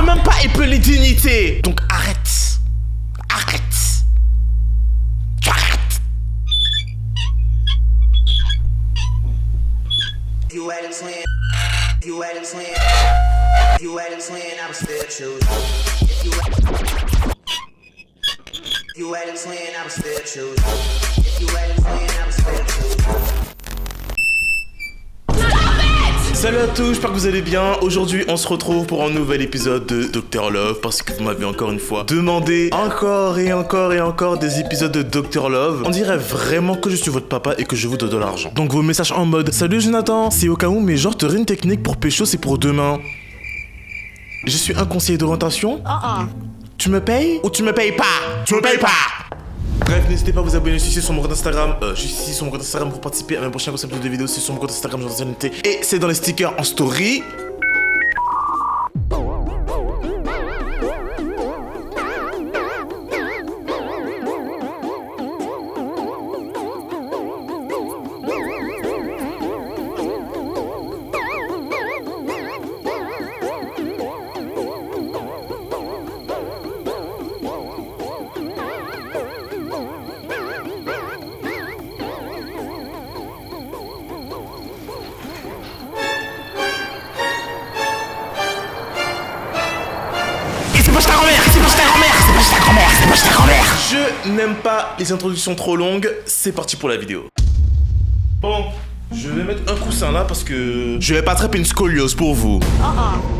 même pas épeler dignité. Donc arrête. Arrête. Tu arrêtes. You had him swing. You had him swing. You had him swing. I would still choose. You had him swing. I would still choose. You had him swing. I would still choose. Salut à tous, j'espère que vous allez bien. Aujourd'hui, on se retrouve pour un nouvel épisode de Dr Love parce que vous m'avez encore une fois demandé encore et encore des épisodes de Dr Love. On dirait vraiment que je suis votre papa et que je vous donne de l'argent. Donc vos messages en mode salut Jonathan, c'est au cas où, mais genre t'aurais une technique pour pécho, c'est pour demain. Je suis un conseiller d'orientation. Tu me payes ou tu me payes pas? Tu me payes pas. Bref, n'hésitez pas à vous abonner ici sur mon compte Instagram. Je suis ici sur mon compte Instagram pour participer à mes prochains concepts de vidéos. C'est sur mon compte Instagram, Jonathan. Et c'est dans les stickers en story. Je n'aime pas les introductions trop longues, c'est parti pour la vidéo. Bon, je vais mettre un coussin là parce que je vais pas attraper une scoliose pour vous.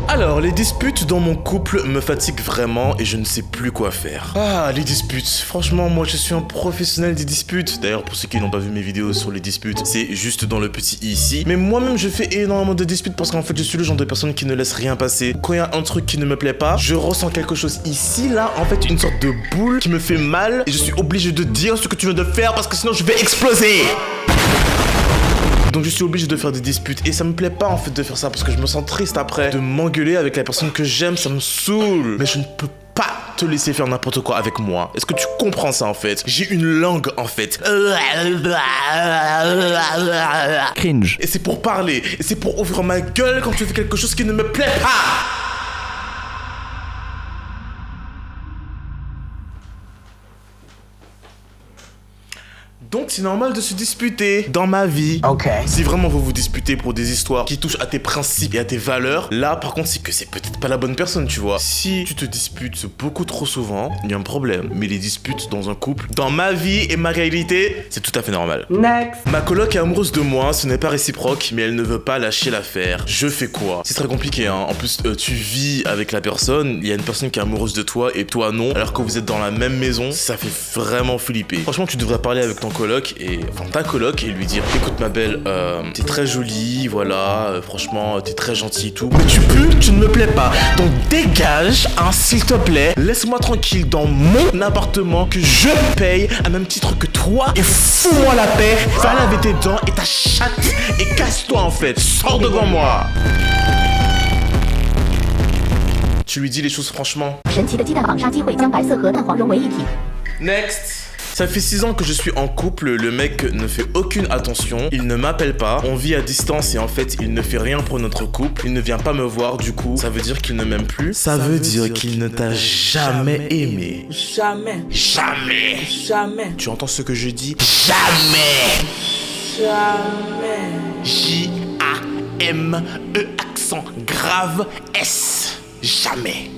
Alors, les disputes dans mon couple me fatiguent vraiment et je ne sais plus quoi faire. Ah, les disputes. Franchement, moi je suis un professionnel des disputes. D'ailleurs, pour ceux qui n'ont pas vu mes vidéos sur les disputes, c'est juste dans le petit i ici. Mais moi-même, je fais énormément de disputes parce qu'en fait, je suis le genre de personne qui ne laisse rien passer. Quand il y a un truc qui ne me plaît pas, je ressens quelque chose ici, là, en fait, une sorte de boule qui me fait mal et je suis obligé de dire ce que tu viens de faire parce que sinon je vais exploser. Donc je suis obligé de faire des disputes et ça me plaît pas en fait de faire ça parce que je me sens triste après de m'engueuler avec la personne que j'aime, ça me saoule. Mais je ne peux pas te laisser faire n'importe quoi avec moi. Est-ce que tu comprends ça en fait? J'ai une langue en fait. Cringe. Et c'est pour parler, et c'est pour ouvrir ma gueule quand tu fais quelque chose qui ne me plaît pas. Donc c'est normal de se disputer dans ma vie. Ok. Si vraiment vous vous disputez pour des histoires qui touchent à tes principes et à tes valeurs, là par contre c'est que c'est peut-être pas la bonne personne, tu vois. Si tu te disputes beaucoup trop souvent, il y a un problème. Mais les disputes dans un couple, dans ma vie et ma réalité, c'est tout à fait normal. Next. Ma coloc est amoureuse de moi, ce n'est pas réciproque, mais elle ne veut pas lâcher l'affaire. Je fais quoi? C'est très compliqué, hein. En plus, tu vis avec la personne, il y a une personne qui est amoureuse de toi et toi non, alors que vous êtes dans la même maison, ça fait vraiment flipper. Franchement, tu devrais parler avec ton coloc et enfin ta coloc et lui dire écoute ma belle, t'es très jolie, voilà, franchement t'es très gentille et tout, mais tu pues, tu ne me plais pas, donc dégage, hein, s'il te plaît, laisse-moi tranquille dans mon appartement que je paye à même titre que toi et fous-moi la paix, va laver tes dents et ta chatte et casse-toi en fait, sors devant moi. Tu lui dis les choses franchement. Next. Ça fait 6 ans que je suis en couple, le mec ne fait aucune attention, il ne m'appelle pas, on vit à distance et en fait il ne fait rien pour notre couple, il ne vient pas me voir, du coup ça veut dire qu'il ne m'aime plus, ça veut dire qu'il ne t'a jamais aimé. Jamais. Jamais. Jamais. Tu entends ce que je dis? Jamais. Jamais. J-A-M-E accent grave S. Jamais.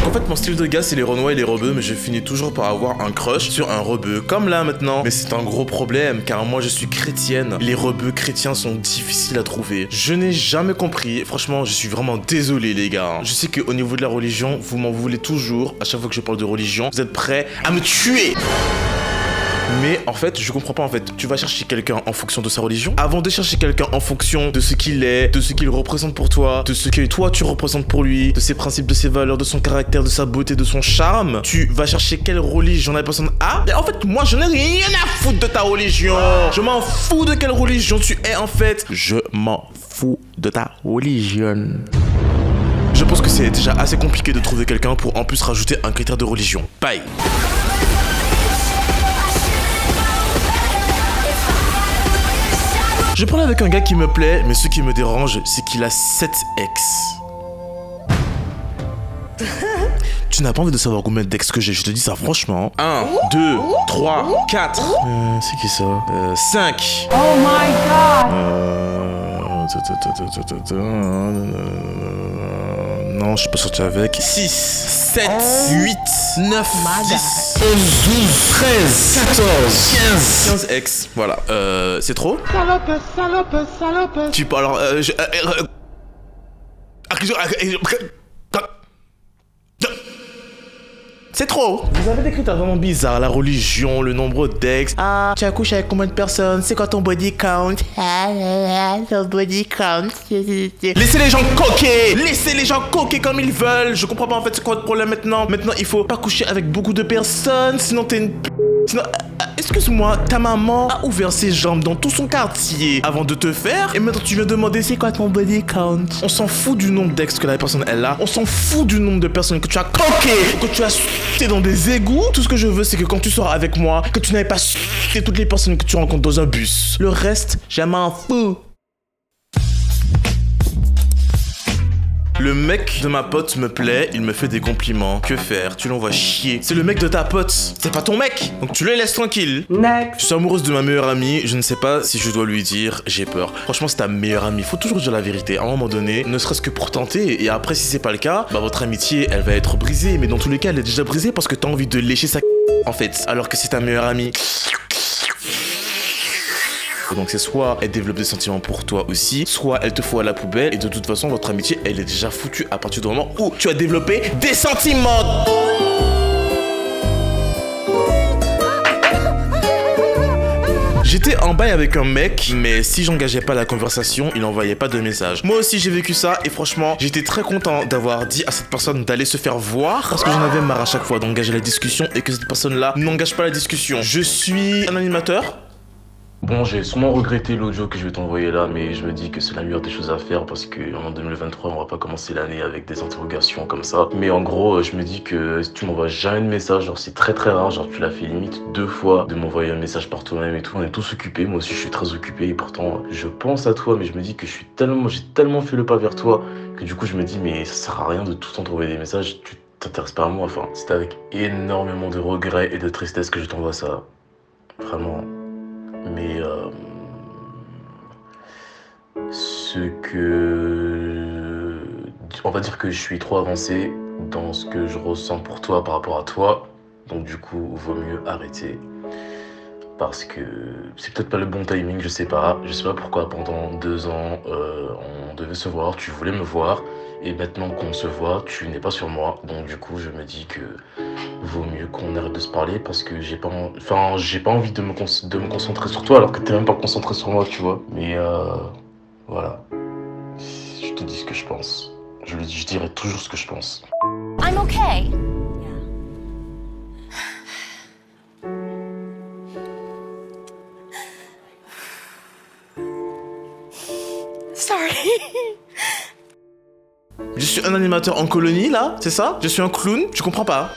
En fait, mon style de gars, c'est les renois et les rebeux, mais je finis toujours par avoir un crush sur un rebeu, comme là maintenant. Mais c'est un gros problème, car moi je suis chrétienne. Les rebeux chrétiens sont difficiles à trouver. Je n'ai jamais compris. Franchement, je suis vraiment désolé, les gars. Je sais qu'au niveau de la religion, vous m'en voulez toujours. À chaque fois que je parle de religion, vous êtes prêts à me tuer. Mais en fait, je comprends pas en fait. Tu vas chercher quelqu'un en fonction de sa religion. Avant de chercher quelqu'un en fonction de ce qu'il est, de ce qu'il représente pour toi, de ce que toi tu représentes pour lui, de ses principes, de ses valeurs, de son caractère, de sa beauté, de son charme, tu vas chercher quelle religion la personne a. Et en fait, moi je n'ai rien à foutre de ta religion. Je m'en fous de quelle religion tu es en fait. Je m'en fous de ta religion. Je pense que c'est déjà assez compliqué de trouver quelqu'un pour en plus rajouter un critère de religion. Bye. Je parle avec un gars qui me plaît, mais ce qui me dérange, c'est qu'il a 7 ex. Tu n'as pas envie de savoir combien d'ex que j'ai, je te dis ça franchement. 1, 2, 3, 4. C'est qui ça 5. Oh my god! Non, je suis pas sorti avec. 6, 7, 8, 9, 10, 11, 12, 13, 14, 15 ex. Voilà. C'est trop? Salope. Tu peux alors. C'est trop. Vous avez des critères vraiment bizarres, la religion, le nombre d'ex. Ah, tu as couché avec combien de personnes? C'est quoi ton body count? Ton body count. Laissez les gens coquer. Laissez les gens coquer comme ils veulent. Je comprends pas en fait c'est quoi le problème maintenant. Maintenant, il faut pas coucher avec beaucoup de personnes, sinon t'es une sinon, excuse-moi, ta maman a ouvert ses jambes dans tout son quartier avant de te faire et maintenant tu viens demander c'est quoi ton body count. On s'en fout du nombre d'ex que la personne elle a. On s'en fout du nombre de personnes que tu as coqué, que tu as sauté dans des égouts. Tout ce que je veux c'est que quand tu sors avec moi, que tu n'avais pas sauté toutes les personnes que tu rencontres dans un bus. Le reste, je m'en fous. Le mec de ma pote me plaît, il me fait des compliments. Que faire? Tu l'envoies chier. C'est le mec de ta pote, c'est pas ton mec. Donc tu le laisses tranquille. Next. Je suis amoureuse de ma meilleure amie, je ne sais pas si je dois lui dire, j'ai peur. Franchement, c'est ta meilleure amie, faut toujours dire la vérité. À un moment donné, ne serait-ce que pour tenter, et après, si c'est pas le cas, bah votre amitié, elle va être brisée. Mais dans tous les cas, elle est déjà brisée parce que t'as envie de lécher sa en fait. Alors que c'est ta meilleure amie. Donc c'est soit elle développe des sentiments pour toi aussi, soit elle te fout à la poubelle et de toute façon votre amitié elle est déjà foutue à partir du moment où tu as développé des sentiments. J'étais en bail avec un mec, mais si j'engageais pas la conversation, il n'envoyait pas de message. Moi aussi j'ai vécu ça et franchement, j'étais très content d'avoir dit à cette personne d'aller se faire voir parce que j'en avais marre à chaque fois d'engager la discussion et que cette personne-là n'engage pas la discussion. Je suis un animateur. Bon, j'ai sûrement regretté l'audio que je vais t'envoyer là, mais je me dis que c'est la meilleure des choses à faire parce qu'en 2023, on va pas commencer l'année avec des interrogations comme ça. Mais en gros, je me dis que si tu m'envoies jamais de message, genre c'est très très rare, genre tu l'as fait limite 2 fois de m'envoyer un message par toi-même et tout. On est tous occupés, moi aussi je suis très occupé et pourtant je pense à toi, mais je me dis que j'ai tellement fait le pas vers toi que du coup je me dis mais ça sert à rien de tout le temps t'envoyer des messages, tu t'intéresses pas à moi. Enfin, c'est avec énormément de regrets et de tristesse que je t'envoie ça. Vraiment. Mais on va dire que je suis trop avancé dans ce que je ressens pour toi par rapport à toi. Donc du coup, vaut mieux arrêter. Parce que c'est peut-être pas le bon timing, je sais pas pourquoi pendant 2 ans on devait se voir, tu voulais me voir. Et maintenant qu'on se voit, tu n'es pas sur moi. Donc du coup, je me dis que vaut mieux qu'on arrête de se parler parce que j'ai pas envie de me concentrer sur toi alors que t'es même pas concentré sur moi, tu vois. Mais voilà. Je te dis ce que je pense. Je dirai toujours ce que je pense. I'm okay. Sorry. Je suis un animateur en colonie là, c'est ça? Je suis un clown, tu comprends pas?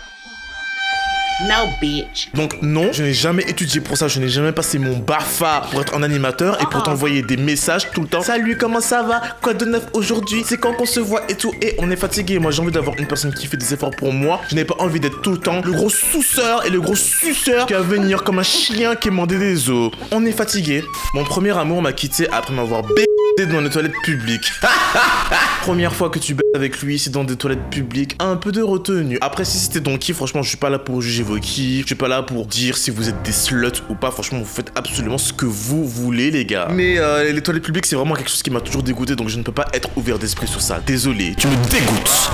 No, bitch. Donc non, je n'ai jamais étudié pour ça, je n'ai jamais passé mon BAFA pour être un animateur et pour t'envoyer des messages tout le temps. Salut, comment ça va? Quoi de neuf aujourd'hui? C'est quand qu'on se voit et tout? Et on est fatigué, moi j'ai envie d'avoir une personne qui fait des efforts pour moi. Je n'ai pas envie d'être tout le temps le gros souceur et le gros suceur qui va venir comme un chien qui demandait des os. On est fatigué. Mon premier amour m'a quitté après m'avoir dans les toilettes publiques. Première fois que tu baises avec lui, c'est dans des toilettes publiques. Un peu de retenue. Après, si c'était ton kiff, franchement, je suis pas là pour juger vos kiffs. Je suis pas là pour dire si vous êtes des sluts ou pas. Franchement, vous faites absolument ce que vous voulez, les gars. Mais les toilettes publiques, c'est vraiment quelque chose qui m'a toujours dégoûté. Donc je ne peux pas être ouvert d'esprit sur ça. Désolé, tu me dégoûtes.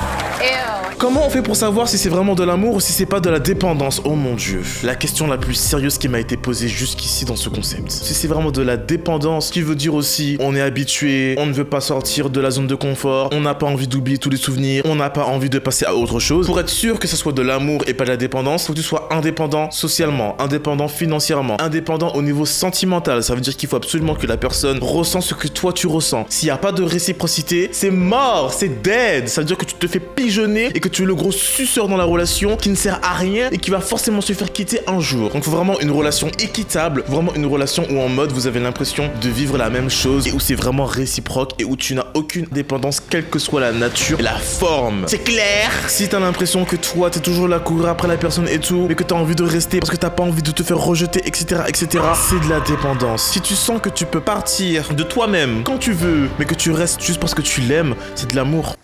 Comment on fait pour savoir si c'est vraiment de l'amour ou si c'est pas de la dépendance? Oh mon dieu. La question la plus sérieuse qui m'a été posée jusqu'ici dans ce concept. Si c'est vraiment de la dépendance, qui veut dire aussi on est habitué, on ne veut pas sortir de la zone de confort, on n'a pas envie d'oublier tous les souvenirs, on n'a pas envie de passer à autre chose. Pour être sûr que ce soit de l'amour et pas de la dépendance, faut que tu sois indépendant socialement, indépendant financièrement, indépendant au niveau sentimental. Ça veut dire qu'il faut absolument que la personne ressent ce que toi tu ressens. S'il n'y a pas de réciprocité, c'est mort, c'est dead. Ça veut dire que tu te fais pigeonner et que que tu es le gros suceur dans la relation qui ne sert à rien et qui va forcément se faire quitter un jour. Donc faut vraiment une relation équitable, vraiment une relation où en mode vous avez l'impression de vivre la même chose et où c'est vraiment réciproque et où tu n'as aucune dépendance quelle que soit la nature et la forme. C'est clair? Si t'as l'impression que toi t'es toujours là à courir après la personne et tout, mais que t'as envie de rester parce que t'as pas envie de te faire rejeter, etc., etc., c'est de la dépendance. Si tu sens que tu peux partir de toi-même quand tu veux, mais que tu restes juste parce que tu l'aimes, c'est de l'amour.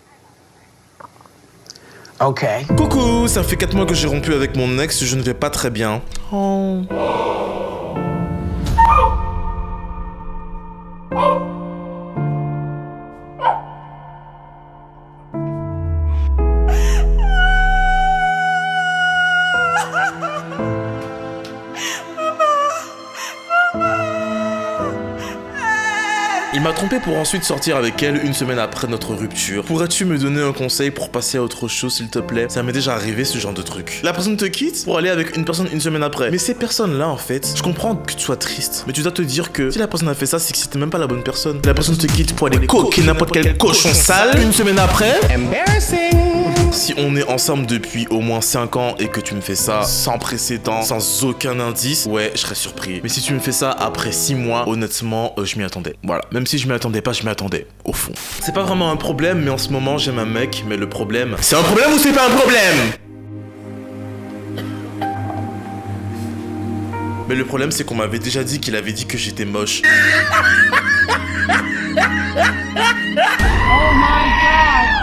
Ok. Coucou, ça fait 4 mois que j'ai rompu avec mon ex, je ne vais pas très bien. Oh. Il m'a trompé pour ensuite sortir avec elle une semaine après notre rupture. Pourrais-tu me donner un conseil pour passer à autre chose, s'il te plaît? Ça m'est déjà arrivé ce genre de truc. La personne te quitte pour aller avec une personne une semaine après. Mais ces personnes-là, en fait, je comprends que tu sois triste, mais tu dois te dire que si la personne a fait ça, c'est que c'était même pas la bonne personne. La personne te quitte pour aller coquer n'importe quel cochon sale une semaine après. Embarrassing. Si on est ensemble depuis au moins 5 ans et que tu me fais ça sans précédent, sans aucun indice, ouais, je serais surpris. Mais si tu me fais ça après 6 mois, honnêtement, je m'y attendais. Voilà. Même si je m'y attendais pas, je m'y attendais, au fond. C'est pas vraiment un problème, mais en ce moment, j'aime un mec, mais le problème... C'est un problème ou c'est pas un problème? Mais le problème, c'est qu'on m'avait déjà dit qu'il avait dit que j'étais moche.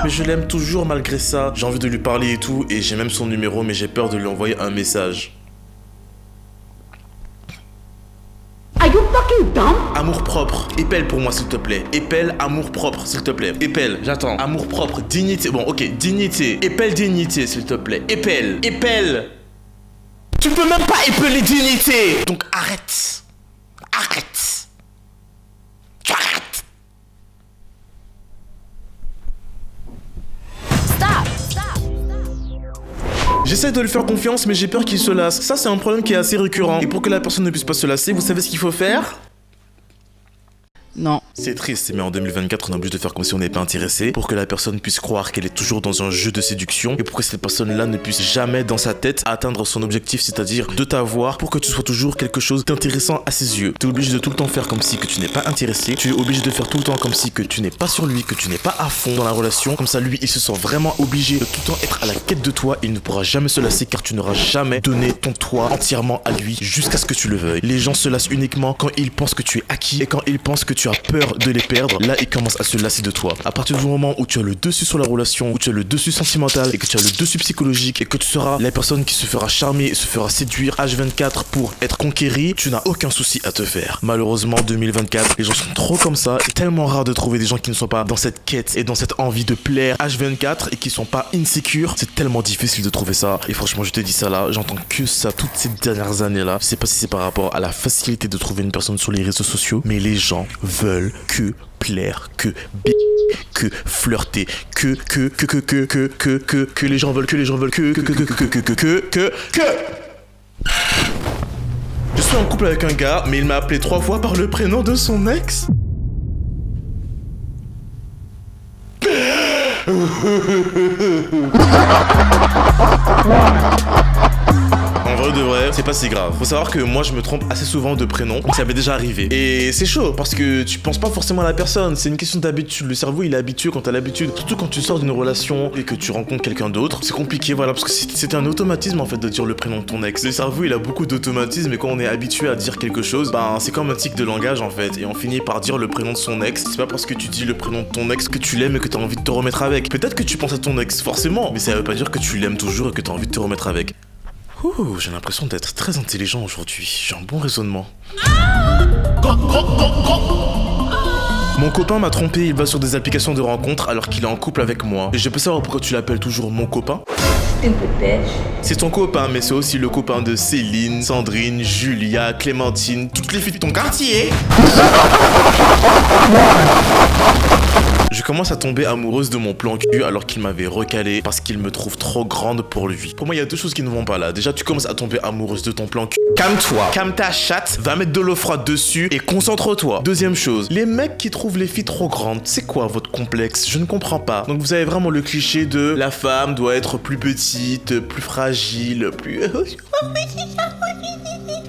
Mais je l'aime toujours malgré ça. J'ai envie de lui parler et tout, et j'ai même son numéro, mais j'ai peur de lui envoyer un message. Are you fucking dumb? Amour propre. Épelle pour moi, s'il te plaît. Épelle, amour propre, s'il te plaît. Épelle, j'attends. Amour propre, dignité. Bon, ok, dignité. Épelle dignité, s'il te plaît. Épelle, épelle. Tu peux même pas épeler dignité. Donc arrête. Arrête. Tu arrêtes. J'essaie de lui faire confiance, mais j'ai peur qu'il se lasse. Ça, c'est un problème qui est assez récurrent. Et pour que la personne ne puisse pas se lasser, vous savez ce qu'il faut faire? Non. C'est triste, mais en 2024, on est obligé de faire comme si on n'était pas intéressé pour que la personne puisse croire qu'elle est toujours dans un jeu de séduction et pour que cette personne-là ne puisse jamais dans sa tête atteindre son objectif, c'est-à-dire de t'avoir pour que tu sois toujours quelque chose d'intéressant à ses yeux. Tu es obligé de tout le temps faire comme si que tu n'es pas intéressé, tu es obligé de faire tout le temps comme si que tu n'es pas sur lui, que tu n'es pas à fond dans la relation, comme ça lui il se sent vraiment obligé de tout le temps être à la quête de toi et il ne pourra jamais se lasser car tu n'auras jamais donné ton toi entièrement à lui jusqu'à ce que tu le veuilles. Les gens se lassent uniquement quand ils pensent que tu es acquis et quand ils pensent que tu as peur de les perdre, là ils commencent à se lasser de toi. À partir du moment où tu as le dessus sur la relation, où tu as le dessus sentimental et que tu as le dessus psychologique et que tu seras la personne qui se fera charmer et se fera séduire H24 pour être conquéri, tu n'as aucun souci à te faire. Malheureusement 2024, les gens sont trop comme ça, c'est tellement rare de trouver des gens qui ne sont pas dans cette quête et dans cette envie de plaire H24 et qui sont pas insécures, c'est tellement difficile de trouver ça et franchement je te dis ça là, j'entends que ça toutes ces dernières années là, je sais pas si c'est par rapport à la facilité de trouver une personne sur les réseaux sociaux, mais les gens veulent que plaire, que flirter, que les gens veulent, Je suis en couple avec un gars, mais il m'a appelé 3 fois par le prénom de son ex. En vrai de vrai, c'est pas si grave. Faut savoir que moi je me trompe assez souvent de prénom, donc ça m'est déjà arrivé. Et c'est chaud parce que tu penses pas forcément à la personne, c'est une question d'habitude. Le cerveau il est habitué quand t'as l'habitude. Surtout quand tu sors d'une relation et que tu rencontres quelqu'un d'autre, c'est compliqué, voilà, parce que c'est un automatisme en fait de dire le prénom de ton ex. Le cerveau il a beaucoup d'automatismes et quand on est habitué à dire quelque chose, ben c'est comme un tic de langage en fait. Et on finit par dire le prénom de son ex. C'est pas parce que tu dis le prénom de ton ex que tu l'aimes et que t'as envie de te remettre avec. Peut-être que tu penses à ton ex, forcément, mais ça veut pas dire que tu l'aimes toujours et que t'as envie de te remettre avec. Ouh, j'ai l'impression d'être très intelligent aujourd'hui. J'ai un bon raisonnement. Mon copain m'a trompé, il va sur des applications de rencontres alors qu'il est en couple avec moi. Et je peux savoir pourquoi tu l'appelles toujours mon copain? C'est ton copain, mais c'est aussi le copain de Céline, Sandrine, Julia, Clémentine, toutes les filles de ton quartier. Je commence à tomber amoureuse de mon plan cul alors qu'il m'avait recalé parce qu'il me trouve trop grande pour lui. Pour moi, il y a deux choses qui ne vont pas là. Déjà, tu commences à tomber amoureuse de ton plan cul. Calme-toi, calme ta chatte, va mettre de l'eau froide dessus et concentre-toi. Deuxième chose, les mecs qui trouvent les filles trop grandes, c'est quoi votre complexe? Je ne comprends pas. Donc vous avez vraiment le cliché de la femme doit être plus petite, plus fragile, plus... Je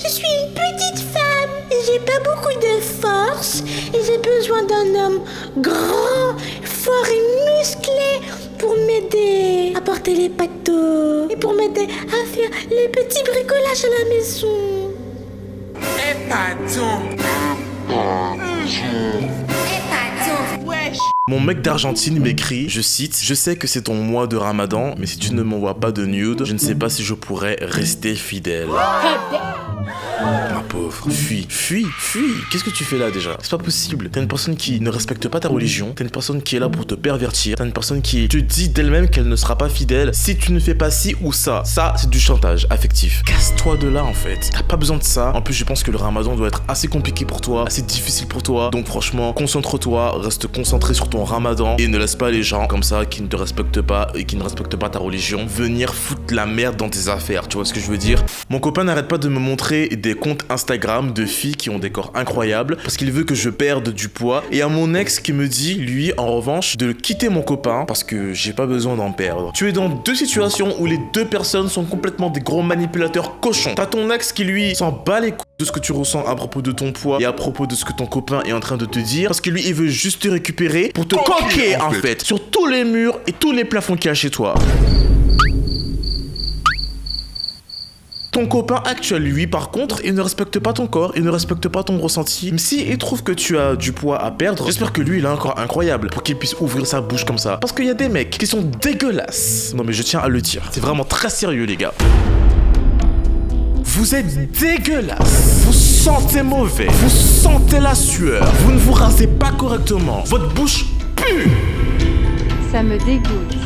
suis une petite femme et j'ai pas beaucoup de force et j'ai besoin d'un homme grand, fort et musclé pour m'aider à porter les pâteaux et pour m'aider à faire les petits bricolages à la maison. Mon mec d'Argentine m'écrit, je cite, « Je sais que c'est ton mois de Ramadan, mais si tu ne m'envoies pas de nude, je ne sais pas si je pourrais rester fidèle. » Ma pauvre, fuis. Qu'est-ce que tu fais là déjà? C'est pas possible. T'as une personne qui ne respecte pas ta religion, t'as une personne qui est là pour te pervertir, t'as une personne qui te dit d'elle-même qu'elle ne sera pas fidèle si tu ne fais pas ci ou ça. Ça, c'est du chantage affectif. Casse-toi de là en fait. T'as pas besoin de ça. En plus, je pense que le Ramadan doit être assez compliqué pour toi, assez difficile pour toi. Donc franchement, concentre-toi, reste concentré sur ton Ramadan et ne laisse pas les gens comme ça qui ne te respectent pas et qui ne respectent pas ta religion venir foutre la merde dans tes affaires. Tu vois ce que je veux dire? Mon copain n'arrête pas de me montrer des comptes Instagram de filles qui ont des corps incroyables parce qu'il veut que je perde du poids, et à mon ex qui me dit, lui, en revanche, de quitter mon copain parce que j'ai pas besoin d'en perdre. Tu es dans deux situations où les deux personnes sont complètement des gros manipulateurs cochons. T'as ton ex qui, lui, s'en bat les couilles de ce que tu ressens à propos de ton poids et à propos de ce que ton copain est en train de te dire parce que lui, il veut juste te récupérer pour te coquer en fait sur tous les murs et tous les plafonds qu'il y a chez toi. Ton copain actuel, lui, par contre, il ne respecte pas ton corps, il ne respecte pas ton ressenti. Même si il trouve que tu as du poids à perdre, j'espère que lui, il a un corps incroyable pour qu'il puisse ouvrir sa bouche comme ça. Parce qu'il y a des mecs qui sont dégueulasses. Non mais je tiens à le dire. C'est vraiment très sérieux, les gars. Vous êtes dégueulasse. Vous sentez mauvais. Vous sentez la sueur. Vous ne vous rasez pas correctement. Votre bouche pue. Ça me dégoûte.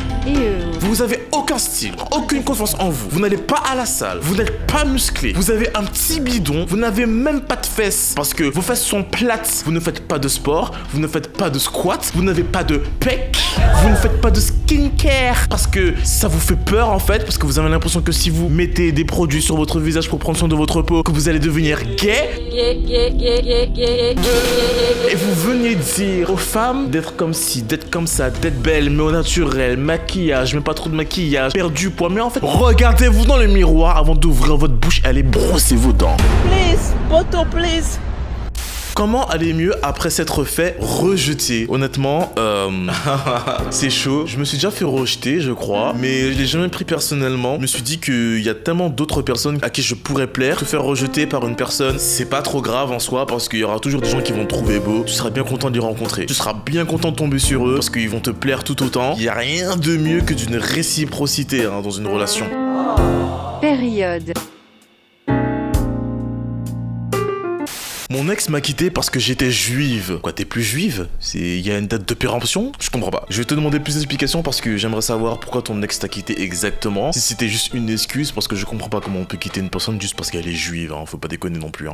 Vous avez aucun style, aucune confiance en vous. Vous n'allez pas à la salle, vous n'êtes pas musclé. Vous avez un petit bidon, vous n'avez même pas de fesses parce que vos fesses sont plates. Vous ne faites pas de sport, vous ne faites pas de squat, vous n'avez pas de pec, vous ne faites pas de skincare parce que ça vous fait peur en fait, parce que vous avez l'impression que si vous mettez des produits sur votre visage pour prendre soin de votre peau, que vous allez devenir gay. Et vous veniez dire aux femmes d'être comme ci, d'être comme ça, d'être belle mais au naturel, maquillage, mais pas trop de maquillage, perdu poids. Mais en fait, regardez-vous dans le miroir avant d'ouvrir votre bouche et allez brosser vos dents. Please, photo, please. Comment aller mieux après s'être fait rejeter? Honnêtement, c'est chaud. Je me suis déjà fait rejeter, je crois, mais je l'ai jamais pris personnellement. Je me suis dit qu'il y a tellement d'autres personnes à qui je pourrais plaire. Se faire rejeter par une personne, c'est pas trop grave en soi parce qu'il y aura toujours des gens qui vont te trouver beau. Tu seras bien content de les rencontrer. Tu seras bien content de tomber sur eux parce qu'ils vont te plaire tout autant. Il y a rien de mieux que d'une réciprocité dans une relation. Période. Mon ex m'a quitté parce que j'étais juive. Quoi, t'es plus juive? Il y a une date de péremption? Je comprends pas. Je vais te demander plus d'explications parce que j'aimerais savoir pourquoi ton ex t'a quitté exactement. Si c'était juste une excuse, parce que je comprends pas comment on peut quitter une personne juste parce qu'elle est juive, faut pas déconner non plus.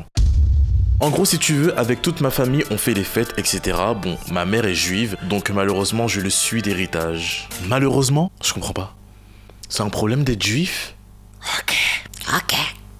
En gros, si tu veux, avec toute ma famille, on fait des fêtes, etc. Bon, ma mère est juive, donc malheureusement, je le suis d'héritage. Malheureusement? Je comprends pas. C'est un problème d'être juif? Ok.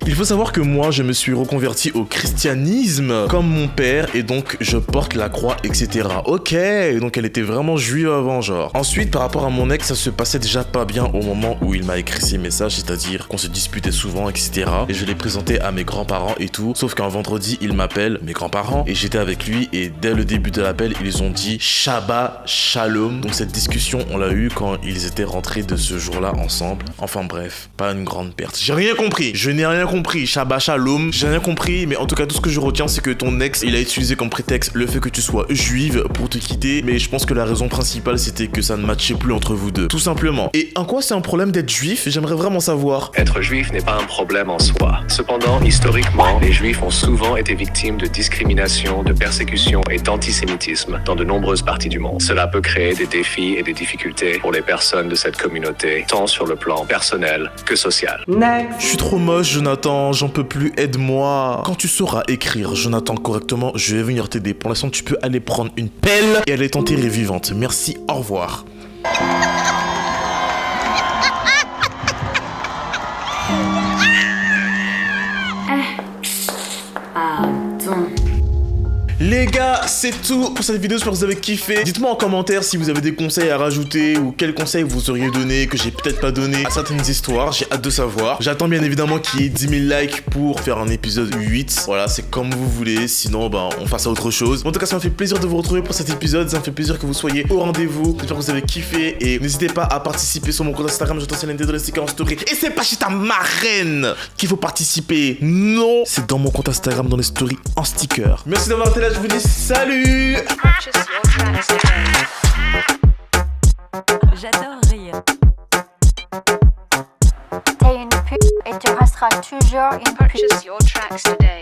Il faut savoir que moi, je me suis reconverti au christianisme comme mon père et donc je porte la croix, etc. Ok, donc elle était vraiment juive avant, genre. Ensuite, par rapport à mon ex, ça se passait déjà pas bien au moment où il m'a écrit ces messages, c'est-à-dire qu'on se disputait souvent, etc. Et je l'ai présenté à mes grands-parents et tout, sauf qu'un vendredi, il m'appelle, mes grands-parents, et j'étais avec lui et dès le début de l'appel, ils ont dit Shabbat Shalom. Donc cette discussion, on l'a eue quand ils étaient rentrés de ce jour-là ensemble. Enfin bref, pas une grande perte. J'ai rien compris, je n'ai rien compris, Shabbat Shalom, j'ai rien compris, mais en tout cas tout ce que je retiens c'est que ton ex il a utilisé comme prétexte le fait que tu sois juive pour te quitter, mais je pense que la raison principale c'était que ça ne matchait plus entre vous deux, tout simplement. Et en quoi c'est un problème d'être juif? J'aimerais vraiment savoir. Être juif n'est pas un problème en soi. Cependant, historiquement, les juifs ont souvent été victimes de discrimination, de persécution et d'antisémitisme dans de nombreuses parties du monde. Cela peut créer des défis et des difficultés pour les personnes de cette communauté, tant sur le plan personnel que social. Je suis trop moche, Jonathan. Jonathan, j'en peux plus, aide-moi. Quand tu sauras écrire Jonathan correctement, je vais venir t'aider. Pour l'instant, tu peux aller prendre une pelle et aller t'enterrer vivante. Merci, au revoir. Les gars, c'est tout pour cette vidéo, j'espère que vous avez kiffé. Dites-moi en commentaire si vous avez des conseils à rajouter ou quels conseils vous auriez donné que j'ai peut-être pas donné à certaines histoires. J'ai hâte de savoir. J'attends bien évidemment qu'il y ait 10 000 likes pour faire un épisode 8. Voilà, c'est comme vous voulez. Sinon, bah, on passe à autre chose. En tout cas, ça m'a fait plaisir de vous retrouver pour cet épisode. Ça me fait plaisir que vous soyez au rendez-vous. J'espère que vous avez kiffé et n'hésitez pas à participer sur mon compte Instagram. Je t'enseigne des stickers en story. Et c'est pas chez ta marraine qu'il faut participer. Non, c'est dans mon compte Instagram dans les stories en sticker. Merci d'avoir été là. Je vous dis salut. J'adore rire. T'es une pute et tu resteras toujours une pute.